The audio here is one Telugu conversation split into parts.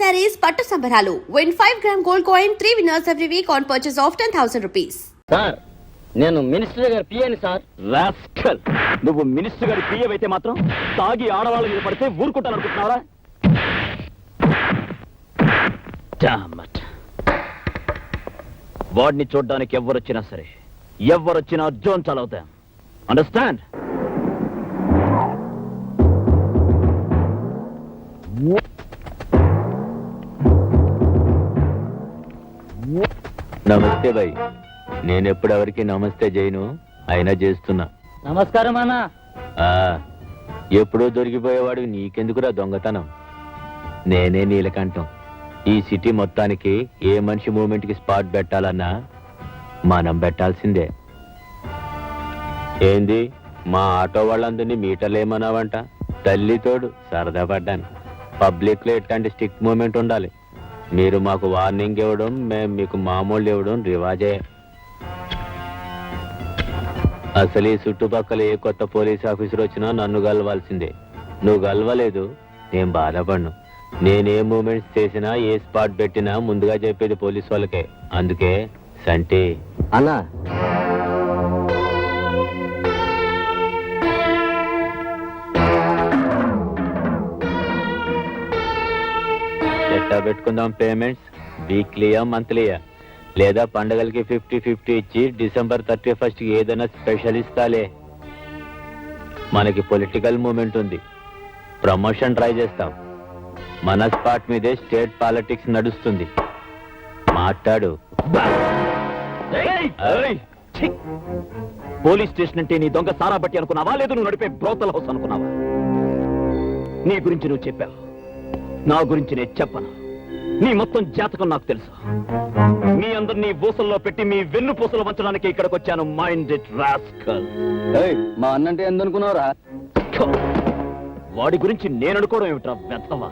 sarees పట్టు సంబరాలు. Win 5-gram gold coin, 3 winners every week on purchase of 10,000 rupees. Sir నేను మినిస్టర్ గారి పిఏని సార్. రాస్కల్, నువ్వు మినిస్టర్ గారి పిఏ అయితే మాత్రం తాగి ఆడవాళ్ళ మీద పడితే ఊరుకుంటాను అనుకుంటున్నావా? వాడిని చూడ్డానికి ఎవరొచ్చినా సరే, ఎవరొచ్చినా జోన్ చలవుతాం. అండర్స్టాండ్? నమస్తే భయ్. నేనెప్పుడు ఎవరికి నమస్తే చేయను, అయినా చేస్తున్నా. నమస్కారం అన్నా. ఎప్పుడో దొరికిపోయేవాడు నీకెందుకురా దొంగతనం? నేనే నీలకంఠం. ఈ సిటీ మొత్తానికి ఏ మనిషి మూమెంట్ కి స్పాట్ పెట్టాలన్నా మనం పెట్టాల్సిందే. ఏంది మా ఆటో వాళ్ళందరినీ మీటర్లేమన్నావంట? తల్లితోడు సరదా పడ్డాను. పబ్లిక్ లో ఎట్లాంటి స్టిక్ మూమెంట్ ఉండాలి. మీరు మాకు వార్నింగ్ ఇవ్వడం, మేము మీకు మామూలు ఇవ్వడం రివాజే. అసలు ఈ చుట్టుపక్కల ఏ కొత్త పోలీస్ ఆఫీసర్ వచ్చినా నన్ను గెలవాల్సిందే. నువ్వు గెలవలేదు, నేను బాధపడను. నేనే మూమెంట్స్ చేసినా, ఏ స్పాట్ పెట్టినా ముందుగా చెప్పేది పోలీస్ వాళ్ళకే. అందుకే సంటి అన్నా ఎట్టా పెట్టుకుందాం పేమెంట్స్? వీక్లీయా, మంత్లీయా? లేదా పండగలకి 50-50 ఇచ్చి December 31st ఏదైనా స్పెషల్ ఇస్తాలే. మనకి పొలిటికల్ మూమెంట్ ఉంది, ప్రమోషన్ ట్రై చేస్తాం. మన స్పాట్ మీదే స్టేట్ పాలిటిక్స్ నడుస్తుంది. మాట్లాడు. పోలీస్ స్టేషన్ అంటే నీ దొంగ సారా బట్టి అనుకున్నావా, లేదు నువ్వు నడిపే బ్రోతల్ హౌస్ అనుకున్నావా? నీ గురించి నువ్వు చెప్పావు, నా గురించి నేను చెప్పను. నీ మొత్తం జాతకం నాకు తెలుసు. మీ అందరినీ ఊసల్లో పెట్టి మీ వెన్ను పూసలు వంచడానికి ఇక్కడికి వచ్చాను. Mind it rascal. మా అన్నంటే ఎందుకున్నావురా? వాడి గురించి నేను అనుకోవడం ఏమిట్రా వెతవా?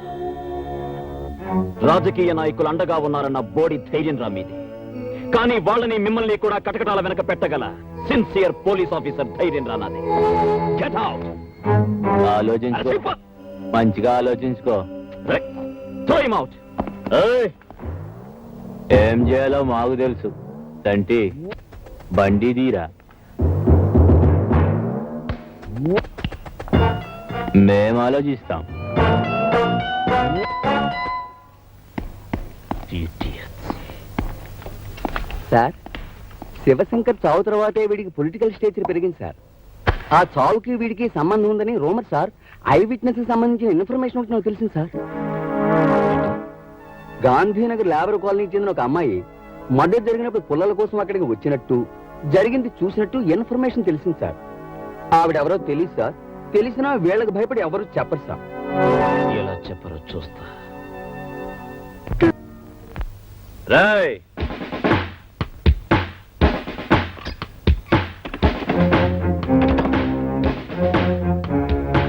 రాజకీయ నాయకులు అండగా ఉన్నారన్న బోడి ధైర్యం రా మీది. కానీ వాళ్ళని మిమ్మల్ని కూడా కటకటాల వెనక పెట్టగల సిన్సియర్ పోలీస్ ఆఫీసర్ ధైర్యం రా నాది. Get out. ఆలోచించుకో, మంచిగా ఆలోచించుకో. Throw him out. ఏం చేయాలో మాకు తెలుసు. తంటి బండి తీరా, మేం ఆలోచిస్తాం. సార్, శివశంకర్ చావు తర్వాతే వీడికి పొలిటికల్ స్టేచర్ పెరిగింది సార్. ఆ చావుకి వీడికి సంబంధం ఉందని రూమర్ సార్. ఐ విట్నెస్ కి సంబంధించిన ఇన్ఫర్మేషన్ ఒకటి నాకు తెలిసింది సార్. గాంధీనగర్ లేబర్ కాలనీకి చెందిన ఒక అమ్మాయి మర్డర్ జరిగినప్పుడు పుల్లల కోసం అక్కడికి వచ్చినట్టు, జరిగింది చూసినట్టు ఇన్ఫర్మేషన్ తెలిసింది సార్. ఆవిడెవరో తెలియదు సార్. తెలిసినా వీళ్ళకి భయపడి ఎవరు చెప్పరు సార్. ఎలా చెప్పరో చూస్తా. రాయ్,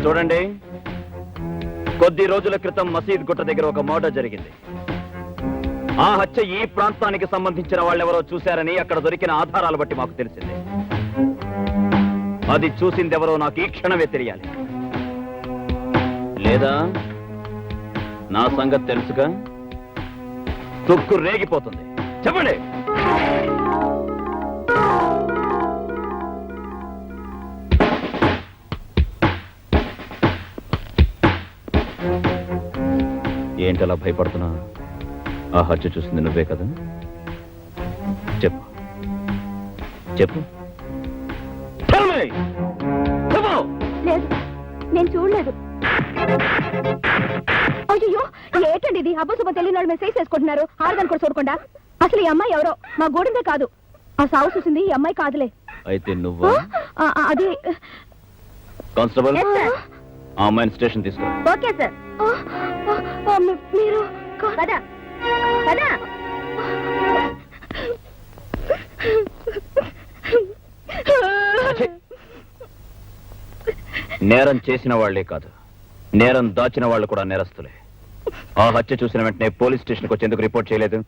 చూడండి, కొద్ది రోజుల క్రితం మసీద్ గుట్ట దగ్గర ఒక మర్డర్ జరిగింది. ఆ హత్య ఈ ప్రాంతానికి సంబంధించిన వాళ్ళెవరో చూశారని అక్కడ దొరికిన ఆధారాలు బట్టి మాకు తెలిసింది. అది చూసిందెవరో నాకు ఈ క్షణమే తెలియాలి. లేదా నా సంగతి తెలుసుగా, తుక్కు రేగిపోతుంది. చెప్పండి. ఏంటలా భయపడుతున్నా? ఆ హత్య చూసింది నువ్వే కదా? చెప్పు చెప్పు. లేదు, నేను చూడలేదు. అయ్యో, ఏంటండి ఇది? అబ్బసుబ్బ తెలియని వాళ్ళు మెసేజ్ చేసుకుంటున్నారు. ఆడదాన్ని కూడా చూడకుండా. అసలు ఈ అమ్మాయి ఎవరో మా గూడెందే కాదు. ఆ సాగు చూసింది ఈ అమ్మాయి కాదులే. అయితే నువ్వు అది కానిస్టేబుల్, ఆ అమ్మాయిని స్టేషన్ తీసుకో. Okay sir. మీరు కదా కదా. నేరం చేసిన వాళ్లే కాదు, నేరం దాచిన వాళ్ళు కూడా నేరస్తులే. ఆ హత్య చూసిన వెంటనే పోలీస్ స్టేషన్కి వచ్చేందుకు రిపోర్ట్ చేయలేదు?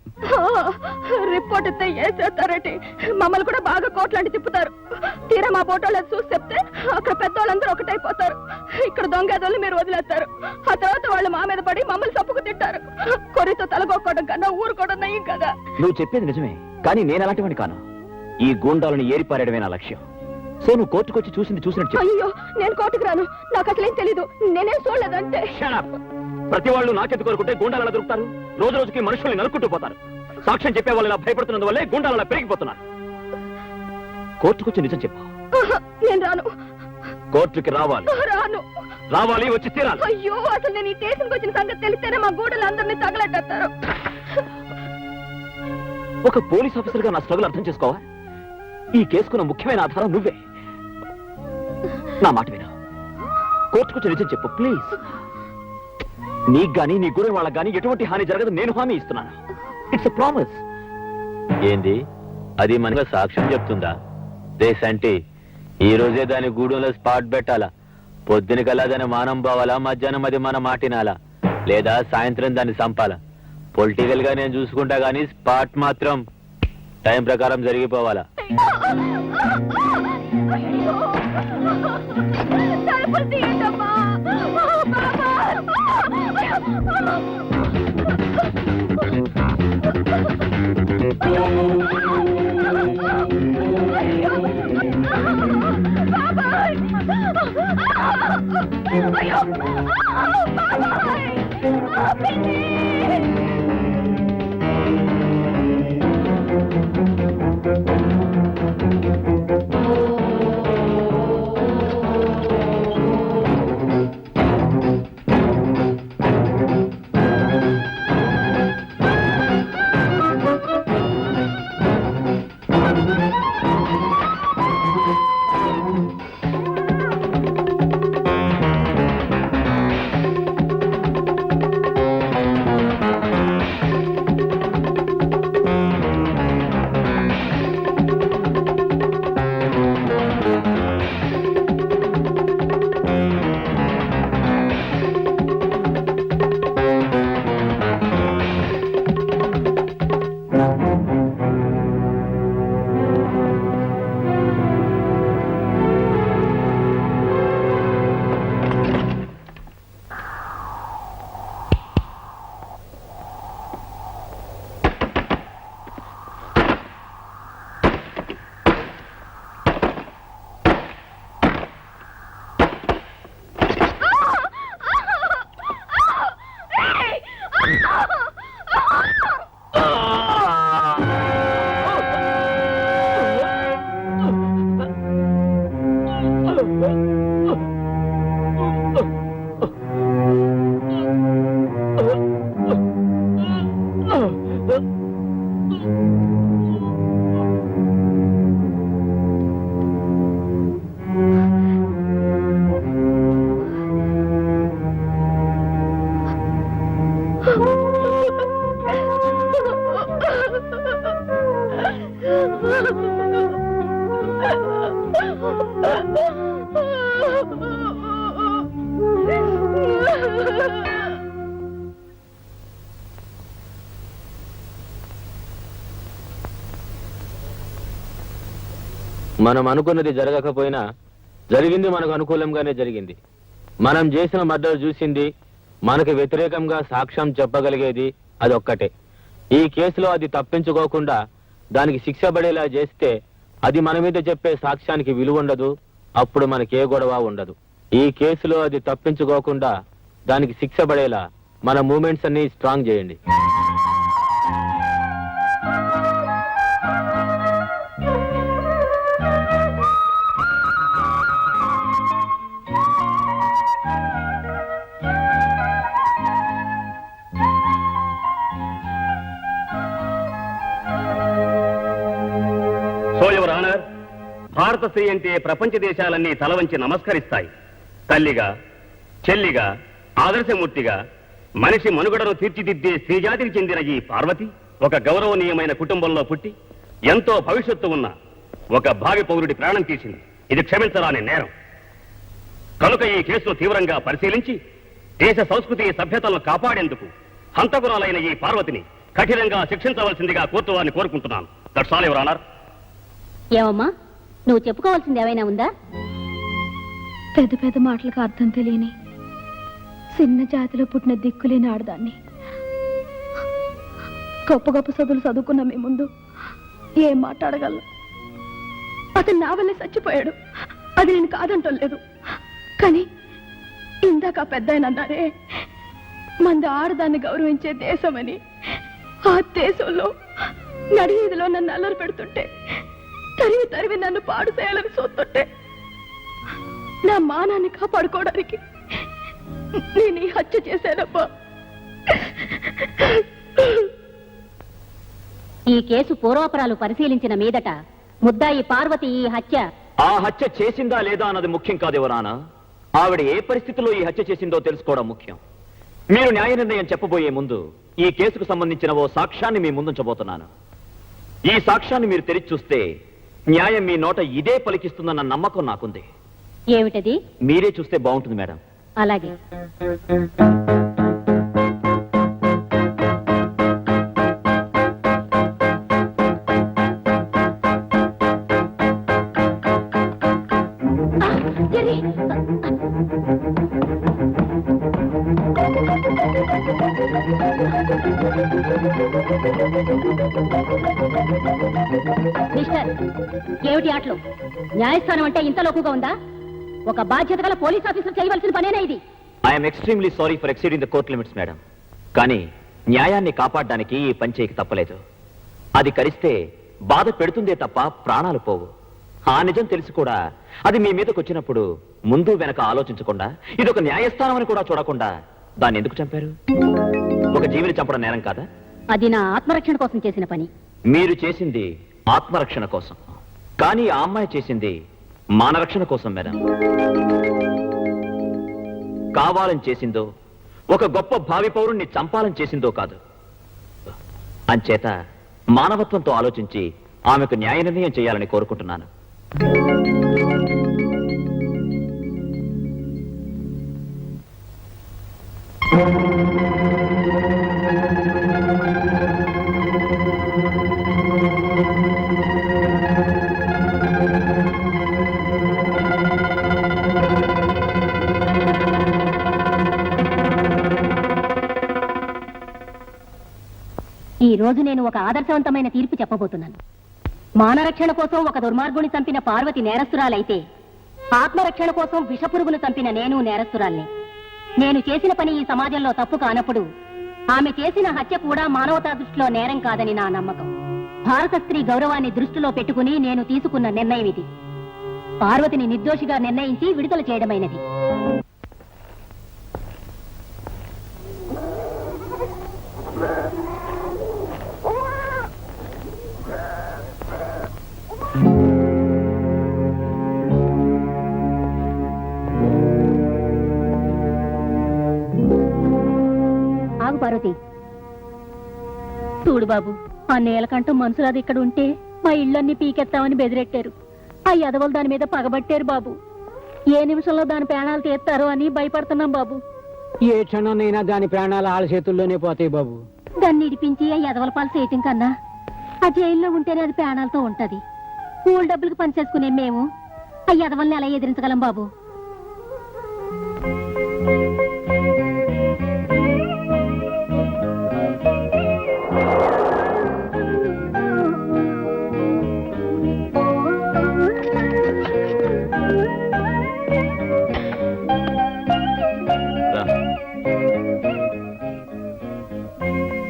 రిపోర్ట్ ఇస్తే ఏం చేస్తారంటే మమ్మల్ని కూడా బాగా కోట్లాంటి తిప్పుతారు. తీరా మా బోటోళ్ళని చూసి చెప్తే అక్కడ పెద్దవాళ్ళందరూ ఒకటైపోతారు. ఇక్కడ దొంగదోళ్ళు మీరు వదిలేస్తారు. ఆ తర్వాత వాళ్ళు మా మీద పడి మమ్మల్ని తప్పుకు తింటారు. కొరితో తలగొక్కడం కన్నా ఊరుకోవడం నయ్యం కదా. నువ్వు చెప్పేది నిజమే, కానీ నేను అలాంటివాడిని కాను. ఈ గూండాలను ఏరిపారేయడమే నా లక్ష్యం. సో నువ్వు కోర్టుకొచ్చి చూసినట్టు చెప్పు. అయ్యో, నేను కోర్టుకు రాను. నాకు అసలేం తెలీదు. నేనేం చూడలేదంటే. Shut up! ప్రతి వాళ్ళు నాకెందుకు కోరుకుంటే గూండాలు దొరుకుతారు. రోజు రోజుకి మనుషుల్ని నరుక్కుంటూ పోతారు. సాక్ష్యం చెప్పే వాళ్ళు ఇలా భయపడుతున్నందువల్లే గూండాలు పెరిగిపోతున్నారు. కోర్టుకొచ్చి నిజం చెప్పు. నేను రాను. కోర్టుకి రావాలి. రావాలి, వచ్చి తీరాలి. అయ్యో, అసలు నేను ఈ స్టేషన్కి వచ్చిన సంగతి తెలిస్తేనే మా గూడలు అందరినీ తగలెట్టారు. ఒక పోలీస్ ఆఫీసర్ గా నా స్ట్రగుల్ అర్థం చేసుకోవా? ఈ కేసుకున్న ముఖ్యమైన ఆధారం నువ్వే. నా మాట విను. కోర్టుకొచ్చి నిజం చెప్పు ప్లీజ్. నీకు గానీ నీ గురి వాళ్ళకి గానీ ఎటువంటి హాని జరగదు, నేను హామీ ఇస్తున్నాను. It's a promise. ఏంది అది మనగా సాక్ష్యం చెప్తుందా? దేశంటే ఈ రోజే దాని గూడెంలో స్పాట్ పెట్టాలా? పొద్దున కల్లా దాని మానం పోవాలా? మధ్యాహ్నం అది మన మాటినాలా? లేదా సాయంత్రం దాన్ని చంపాలా? పొలిటికల్ గా నేను చూసుకుంటా గానీ స్పాట్ మాత్రం టైం ప్రకారం జరిగిపోవాలా? మనం అనుకున్నది జరగకపోయినా జరిగింది మనకు అనుకూలంగానే జరిగింది. మనం చేసిన మర్డర్ చూసింది, మనకు వ్యతిరేకంగా సాక్ష్యం చెప్పగలిగేది అదొక్కటే. ఈ కేసులో అది తప్పించుకోకుండా దానికి శిక్ష పడేలా చేస్తే అది మన మీద చెప్పే సాక్ష్యానికి విలువ ఉండదు. అప్పుడు మనకే గొడవ ఉండదు. ఈ కేసులో అది తప్పించుకోకుండా దానికి శిక్ష పడేలా మన మూమెంట్స్ అన్ని స్ట్రాంగ్ చేయండి. సో యువర్ ఆనర్, భారత స్త్రీ అంటే ప్రపంచ దేశాలన్నీ తలవంచి నమస్కరిస్తాయి. తల్లిగా, చెల్లిగా, ఆదర్శమూర్తిగా మనిషి మనుగడను తీర్చిదిద్దే స్త్రీజాతికి చెందిన ఈ పార్వతి ఒక గౌరవనీయమైన కుటుంబంలో పుట్టి ఎంతో భవిష్యత్తు ఉన్న ఒక భావి పౌరుడి ప్రాణం తీసింది. ఇది క్షమించరాని నేరం. కనుక ఈ కేసును తీవ్రంగా పరిశీలించి దేశ సంస్కృతి సభ్యతలను కాపాడేందుకు హంతకురాలైన ఈ పార్వతిని కఠినంగా శిక్షించవలసిందిగా కోర్టు వారిని కోరుకుంటున్నాను. That's all your honour. ఏమమ్మా నువ్వు చెప్పుకోవాల్సింది ఏమైనా ఉందా? పెద్ద పెద్ద మాటలకు అర్థం తెలియని చిన్న జాతిలో పుట్టిన దిక్కులేని ఆడదాన్ని. గొప్ప గొప్ప చదువులు చదువుకున్న మీ ముందు ఏం మాట్లాడగలను? అతను నా వల్లే చచ్చిపోయాడు, అది నేను కాదంటలేదు. కానీ ఇందాక పెద్ద ఆయన అన్నారే, మంది ఆడదాన్ని గౌరవించే దేశమని. ఆ దేశంలో నడివీధిలో నన్ను అల్లరి పెడుతుంటే తరివి తరివి నన్ను పాడు చేయాలని చూస్తుంటే నా మానాన్ని కాపాడుకోవడానికి నేను ఈ హత్య చేశానబ్బా. ఈ కేసు పూర్వాపరాలు పరిశీలించిన మీదట ముద్దాయి పార్వతి ఈ హత్య ఆ హత్య చేసిందా లేదా అన్నది ముఖ్యం కాదు ఎవరానా. ఆవిడ ఏ పరిస్థితిలో ఈ హత్య చేసిందో తెలుసుకోవడం ముఖ్యం. మీరు న్యాయ నిర్ణయం చెప్పబోయే ముందు ఈ కేసుకు సంబంధించిన ఓ సాక్ష్యాన్ని మీ ముందుంచబోతున్నాను. ఈ సాక్ష్యాన్ని మీరు తెరిచి చూస్తే న్యాయం మీ నోట ఇదే పలికిస్తుందన్న నమ్మకం నాకుంది. ఏమిటది? మీరే చూస్తే బాగుంటుంది మేడం. అలాగే. మిస్టర్, ఏమిటి ఆటలు? న్యాయస్థానం అంటే ఇంత లోకుగా ఉందా? ఒక బాధ్యత గల పోలీస్ ఆఫీసర్ చేయవలసిన పనేనా ఇది? I'm extremely sorry for exceeding the court limits madam. కానీ న్యాయాన్ని కాపాడడానికి ఈ పని చేయక తప్పలేదు. అది కరిస్తే బాధ పెడుతుందే తప్ప ప్రాణాలు పోవు. ఆ నిజం తెలిసి కూడా అది మీ మీదకి వచ్చినప్పుడు ముందు వెనక ఆలోచించకుండా ఇదొక న్యాయస్థానం అని కూడా చూడకుండా దాన్ని ఎందుకు చంపారు? ఒక జీవిని చంపడం నేరం కాదా? అది నా ఆత్మరక్షణ కోసం చేసిన పని. మీరు చేసింది ఆత్మరక్షణ కోసం, కానీ ఆ అమ్మాయి చేసింది మానరక్షణ కోసం మేడం. కావాలని చేసిందో, ఒక గొప్ప భావి పౌరుణ్ణి చంపాలని చేసిందో కాదు. అంచేత మానవత్వంతో ఆలోచించి ఆమెకు న్యాయ నిర్ణయం చేయాలని కోరుకుంటున్నాను. ఈ రోజు నేను ఒక ఆదర్శవంతమైన తీర్పు చెప్పబోతున్నాను. మానరక్షణ కోసం ఒక దుర్మార్గుని చంపిన పార్వతి నేరస్తురాలైతే, ఆత్మరక్షణ కోసం విషపురుగును చంపిన నేను నేరస్తురాల్ని. నేను చేసిన పని ఈ సమాజంలో తప్పు కానప్పుడు ఆమె చేసిన హత్య కూడా మానవతా దృష్టిలో నేరం కాదని నా నమ్మకం. భారత స్త్రీ గౌరవాన్ని దృష్టిలో పెట్టుకుని నేను తీసుకున్న నిర్ణయం ఇది. పార్వతిని నిర్దోషిగా నిర్ణయించి విడుదల చేయడమైనది. ఆగు పార్వతి. చూడు బాబు, ఆ నేలకంఠం మనుషులది ఇక్కడ ఉంటే మా ఇళ్ళన్నీ పీకెత్తామని బెదిరెట్టారు. ఆ ఎదవలు దాని మీద పగబట్టారు బాబు. ఏ నిమిషంలో దాని ప్రాణాలు తీస్తారో అని భయపడుతున్నాం బాబు. ఏ క్షణాన్నైనా దాని ప్రాణాలు ఆళ్ళ చేతుల్లోనే పోతాయి బాబు. దాన్ని ఇడిపించి ఆ ఎదవల పాలు చేయటం కన్నా ఆ జైల్లో ఉంటేనే అది ప్రాణాలతో ఉంటది. కూల్ డబ్బులకు పనిచేసుకునే మేము ఆ ఎదవల్ని ఎలా ఎదిరించగలం బాబు?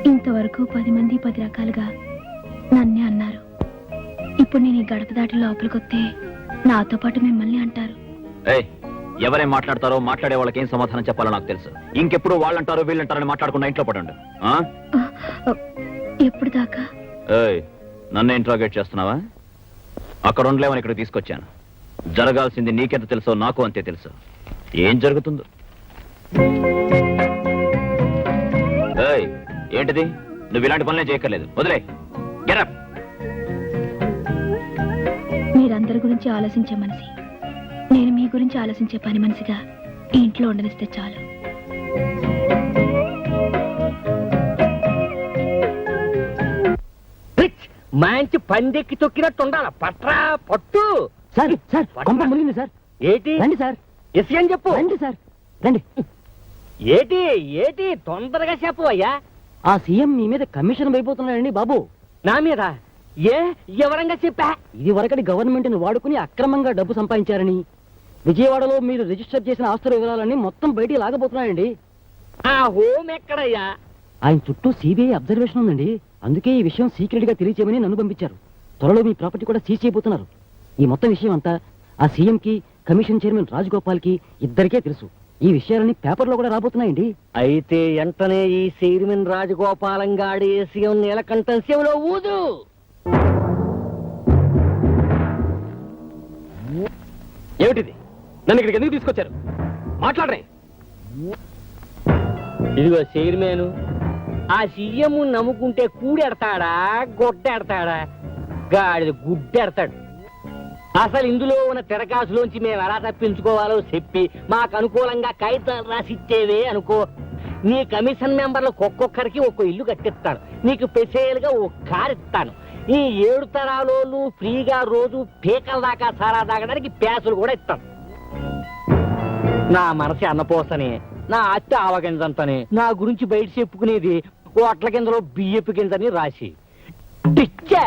ఇంతవరకు 10 మంది 10 రకాలుగా నన్నే అన్నారు. ఇప్పుడు నేను ఈ గడప దాటి లోపలికొస్తే నాతో పాటు మిమ్మల్ని అంటారు. ఎవరేం మాట్లాడతారో మాట్లాడే వాళ్ళకి ఏం సమాధానం చెప్పాలో నాకు తెలుసు. ఇంకెప్పుడు వాళ్ళంటారో వీళ్ళంటారని మాట్లాడకుండా ఇంట్లో పడండి. ఎప్పుడు దాకా? నన్ను ఇంట్రాగేట్ చేస్తున్నావా? అక్కడ ఉండలేమని ఇక్కడ తీసుకొచ్చాను. జరగాల్సింది నీకెంత తెలుసో నాకు అంతే తెలుసు. ఏం జరుగుతుందో. ఏంటిది? నువ్వు ఇలాంటి పనులే చేయక్కర్లేదు. వదిలే. Get up. మీరందరి గురించి ఆలోచించే మనిషి, నేను మీ గురించి ఆలోచించే పని మనిషిగా ఈ ఇంట్లో ఉండనిస్తే చాలు. మంచి పందెక్కి తొక్కినట్టు ఉండాలి. పట్రా పట్టు. సార్ సార్ కొంప మునిగింది సార్. ఏటి రండి సార్, విషయం చెప్పు. రండి సార్, రండి. ఏటి ఏటి తొందరగా చెప్పు అయ్యా. ఆ సీఎం మీ మీద కమిషన్ అయిపోతున్నాడండి బాబు. నా మీద ఏ ఎవరంగా చెప్పా? ఇది వరకటి గవర్నమెంట్ ని వాడుకుని అక్రమంగా డబ్బు సంపాదించారని, విజయవాడలో మీరు రిజిస్టర్ చేసిన ఆస్తుల వివరాలన్నీ మొత్తం బయటికి లాగబోతున్నాయండి. ఆ హోమ్ ఎక్కడయ్యా? ఆయన చుట్టూ సిబిఐ అబ్జర్వేషన్ ఉందండి. అందుకే ఈ విషయం సీక్రెట్ గా తెలియచేయమని నన్ను పంపించారు. త్వరలో మీ ప్రాపర్టీ కూడా సీజ్ చేయబోతున్నారు. ఈ మొత్తం విషయం అంతా ఆ సీఎం కి, కమిషన్ చైర్మన్ రాజగోపాల్ కి ఇద్దరికే తెలుసు. ఈ విషయాలన్నీ పేపర్లో కూడా రాబోతున్నాయండి. అయితే వెంటనే ఈ చైర్మన్ రాజగోపాలం గాడి సీఎం నీలకంఠం శివలో ఊదు. ఏమిటిది? నన్ను ఇక్కడికి ఎందుకు తీసుకొచ్చారు? మాట్లాడరే. ఇదిగో చైర్మన్, ఆ సీఎం నమ్ముకుంటే కూడెడతాడా గొడ్డెడతాడా? గాడిద గుడ్డెడతాడు. అసలు ఇందులో ఉన్న తిరకాసులోంచి మేము ఎలా తప్పించుకోవాలో చెప్పి మాకు అనుకూలంగా కాగితాలు రాసిచ్చేవే అనుకో, నీ కమిషన్ మెంబర్లు ఒక్కొక్కరికి ఒక్కో ఇల్లు కట్టిస్తాను. నీకు స్పెషల్ గా ఓ కారు ఇస్తాను. ఈ 7 తరాలోళ్ళు ఫ్రీగా రోజు పీకల దాకా సారా తాగడానికి ప్యాసులు కూడా ఇస్తాను. నా మనసు అన్నపోసనే, నా అత్త ఆవగింజంతనే, నా గురించి బయట చెప్పుకునేది ఓట్ల కిందలో బియ్యపు కిందని రాసి టిచ్చా.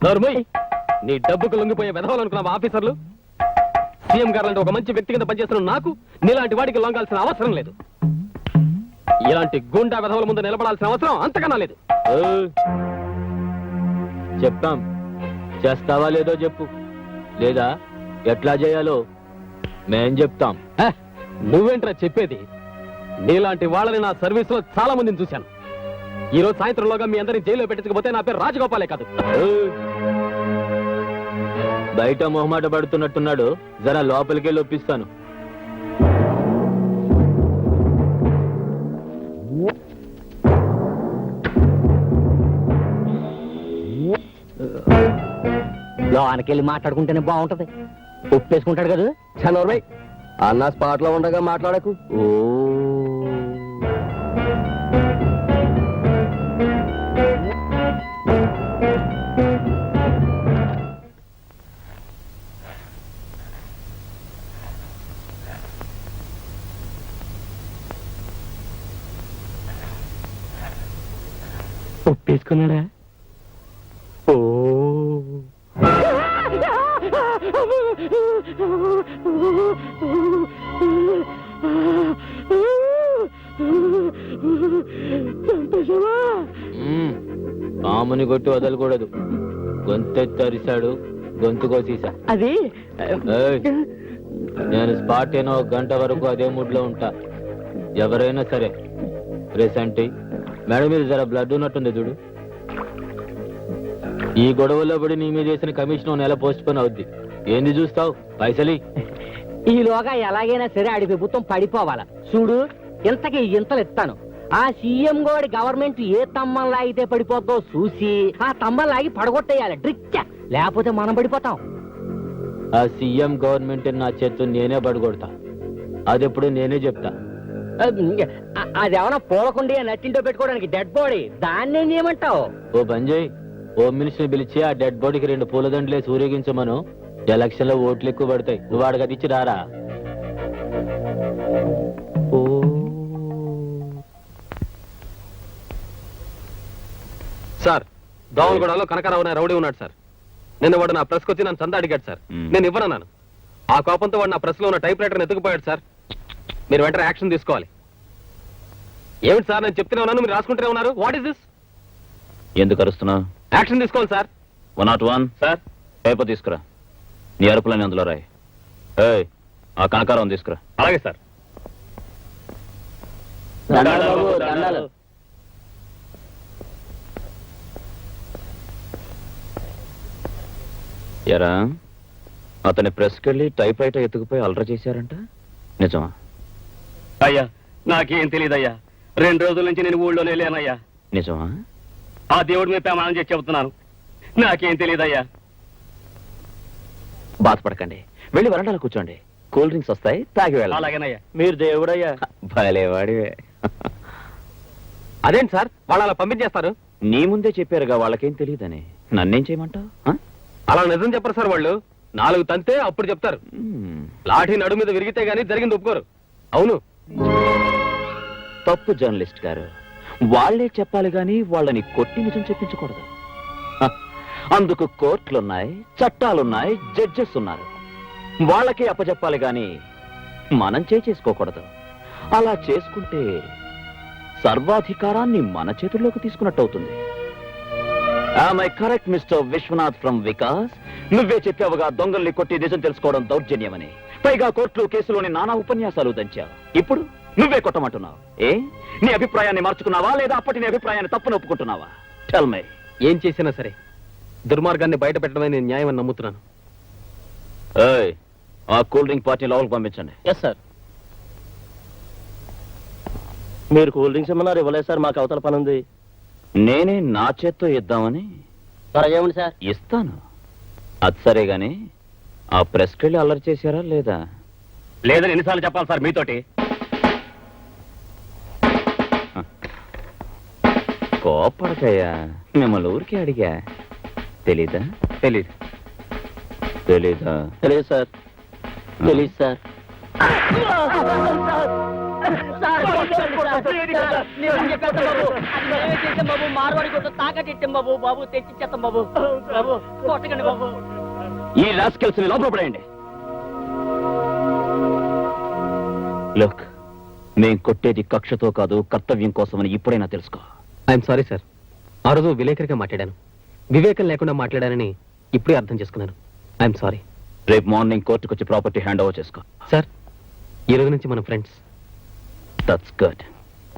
నోర్మయ్, నీ డబ్బుకు లొంగిపోయే వెధవాలనుకున్నావా ఆఫీసర్లు? సీఎం గారు లాంటి ఒక మంచి వ్యక్తి కింద పనిచేస్తున్న నాకు నీలాంటి వాడికి లొంగాల్సిన అవసరం లేదు. ఇలాంటి గుండా వెధవల ముందు నిలబడాల్సిన అవసరం అంతకన్నా లేదు. చెప్తాం, చేస్తావా లేదో చెప్పు, లేదా ఎట్లా చేయాలో మేం చెప్తాం. హ, నువ్వేంట్రా చెప్పేది? నీలాంటి వాళ్ళని నా సర్వీస్ లో చాలా మందిని చూశాను. ఈ రోజు సాయంత్రంలోగా మీ అందరిని జైల్లో పెట్టకపోతే నా పేరు రాజగోపాలే కాదు. బయట మొహమాట పడుతున్నట్టున్నాడు, జరా లోపలికి ఒప్పిస్తాను. లోనకెళ్ళి మాట్లాడుకుంటేనే బాగుంటది. ఒప్పేసుకుంటాడు కదా. చనోర్మై, అన్న స్పాట్ లో ఉండగా మాట్లాడకు. ఓ ఒప్పేసుకున్నాడా? ఓ పాముని కొట్టి వదలకూడదు. గొంతెత్తరిశాడు, గొంతు కోసేసా. అది ఏయ్, నేను స్పాట్ అయిన 1 గంట వరకు అదే మూడ్ లో ఉంటా. ఎవరైనా సరే ప్రెసెంట్ మేడం మీద జర బ్లడ్ ఉన్నట్టుంది చూడు. ఈ గొడవలో పడి నీ మీద చేసిన కమిషన్ 1 నెల పోస్ట్ పోన్ అవుద్ది. ఏంది చూస్తావు? పైసలి ఈలోగా ఎలాగైనా సరే ఆడి ప్రభుత్వం పడిపోవాలా. చూడు, ఇంతకి ఇంతలు ఇస్తాను. ఆ సీఎం గోడి గవర్నమెంట్ ఏ తమ్మం లాగితే పడిపోద్దో చూసి ఆ తమ్మం లాగి పడగొట్టేయాలి డ్రిచ్చా, లేకపోతే మనం పడిపోతాం. ఆ సీఎం గవర్నమెంట్ నా చేత్తు నేనే పడగొడతా. అదెప్పుడు నేనే చెప్తా. అదేమన్నా పూలకుండి నచ్చింటో పెట్టుకోవడానికి డెడ్ బాడీ, దాన్ని ఏం చేయమంటావు? ఓ బంజయ్, హోమ్ మినిస్టర్ పిలిచి ఆ డెడ్ బాడీకి 2 పూలదండలేసి ఊరేగించమను. ఎలక్షన్ లో ఓట్లు ఎక్కువ పడతాయి. నువ్వు వాడికి అది ఇచ్చి రారా. సార్, దోమలగూడలో కనకారావు అనే రౌడీ ఉన్నాడు సార్. నిన్న వాడు నా ప్రెస్కి వచ్చి నన్ను చందా అడిగాడు సార్. నేను ఇవ్వనన్నాను. ఆ కోపంతో వాడు నా ప్రెస్ లో ఉన్న టైప్ రైటర్ ఎత్తుకుపోయాడు సార్. మీరు వెంటనే యాక్షన్ తీసుకోవాలి. ఏమిటి సార్, నేను చెప్తూనే ఉన్నాను, మీరు రాసుకుంటూనే ఉన్నారు. What is this? ఎందుకు అరుస్తున్నావు? యాక్షన్ తీసుకోవాలి సార్. 101 సార్, పేపర్ తీసుకురా. నీ అరుపులని అందులో రాయి. ఏయ్, ఆ కనకారం తీసుకురా. అలాగే సార్. ఎరా, అతని ప్రెస్కి వెళ్ళి టైప్ రైటర్ ఎత్తుకుపోయి అల్ట్రా చేశారంట, నిజమా? అయ్యా, నాకేం తెలియదయ్యా. 2 రోజుల నుంచి నేను ఊళ్ళోనే లేనయ్యా. నిజమా? ఆ దేవుడి మీద ప్రమాణం చేసి చెబుతున్నాను, నాకేం తెలియదయ్యా. బాధపడకండి, వెళ్ళి వరండాలో కూర్చోండి. కూల్ డ్రింక్స్ వస్తాయి, తాగి వెళ్ళాలి. అలాగేనయ్యా. మీరు దేవుడయ్యా. భలేవాడివే. అదేంటి సార్, వాళ్ళు అలా పంపించేస్తారు? నీ ముందే చెప్పారుగా వాళ్ళకేం తెలియదని. నన్నేం చేయమంటావు? అలా నిజం చెప్పరు సార్ వాళ్ళు. 4 తంతే అప్పుడు చెప్తారు. లాఠీ నడు మీద విరిగితే గానీ జరిగింది ఒప్పుకోరు. అవును. తప్పు జర్నలిస్ట్ గారు, వాళ్లే చెప్పాలి గాని వాళ్ళని కొట్టి నిజం చెప్పించకూడదు. హ, అందుకు కోర్టులున్నాయి, చట్టాలున్నాయి, జడ్జెస్ ఉన్నారు. వాళ్ళకే అప్పచెప్పాలి గాని మనం చేసుకోకూడదు. అలా చేసుకుంటే సర్వాధికారాన్ని మన చేతుల్లోకి తీసుకున్నట్టు అవుతుంది. Am I correct, Mr. Vishwanath from Vikas? నువ్వే చెప్పావుగా దొంగల్ని కొట్టి నిజం తెలుసుకోవడం దౌర్జన్యమని. పైగా కోర్టులు కేసులోని నానా ఉపన్యాసాలు దంచావు. ఇప్పుడు నువ్వే కొట్టమంటున్నావు. నీ అభిప్రాయాన్ని మార్చుకున్నావా లేదా అప్పటి నీ అభిప్రాయాన్ని తప్పును ఒప్పుకుంటున్నావా? Tell me. ఏం చేసినా సరే దుర్మార్గాన్ని బయట పెట్టడమే నేను న్యాయం అని నమ్ముతున్నాను. ఏయ్, ఆ కూల్ డ్రింక్ పార్టీ లోపలికి పంపించండి. Yes sir. మీరు కూల్ డ్రింక్స్ ఇమ్మన్నారు, ఇవ్వలేదు సార్. మాకు అవతల పని ఉంది. నేనే నా చేత్తో ఇద్దామని. త్వరగా ఇవ్వండి సార్. ఇస్తాను. అది సరే గాని ఆ ప్రెస్కి వెళ్ళి అల్లరి చేశారా లేదా? లేదని ఎన్నిసార్లు చెప్పాలి సార్ మీతోటి? కోపడకయ్యా, మిమ్మల్ని ఊరికి అడిగా. తెలీదా? తెలీదు. తెలీదా? తెలియదు సార్. తెలియదు సార్. ఈ రాస్కెల్స్ ని లోపల పడేయండి. లుక్, మేం కొట్టేది కక్షతో కాదు, కర్తవ్యం కోసమని ఇప్పుడైనా తెలుసుకో. I'm sorry sir. ఆ రోజు విలేకరిగా మాట్లాడాను. వివేకం లేకుండా మాట్లాడానని ఇప్పుడే అర్థం చేసుకున్నాను. I'm sorry. రేపు మార్నింగ్ కోర్టుకు వచ్చి ప్రాపర్టీ హ్యాండ్ ఓవర్ చేసుకో. సార్, ఈ రోజు నుంచి మనం friends. That's good.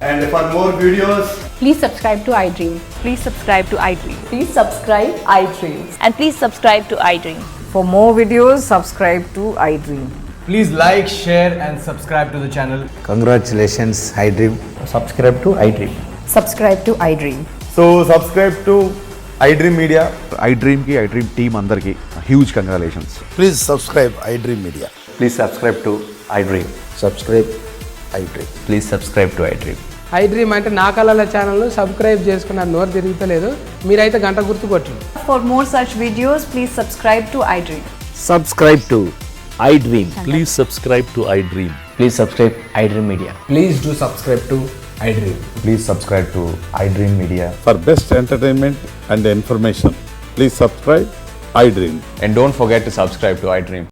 And for more videos, Please subscribe to iDream. Please subscribe to iDream. Please subscribe iDream. And please subscribe to iDream. For more videos, subscribe to iDream. please like, share and subscribe to the channel. Congratulations, iDream. Subscribe to iDream. Subscribe to iDream. So subscribe to iDream Media. iDream ki iDream team andarki huge congratulations. Please subscribe iDream Media. Please subscribe to iDream. Subscribe iDream. Please subscribe to iDream. iDream అంటే నా కళల ఛానల్ సబ్స్క్రైబ్ చేసుకున్న నోరు తిరుగుతలేదు. మీరైతే గంట గుర్తు కొట్టండి. For more such videos, please subscribe to iDream. Subscribe to iDream. Please subscribe to iDream. Please subscribe iDream Media. Please do subscribe to iDream. Please subscribe to iDream Media. For best entertainment and information, please subscribe iDream. And don't forget to subscribe to iDream.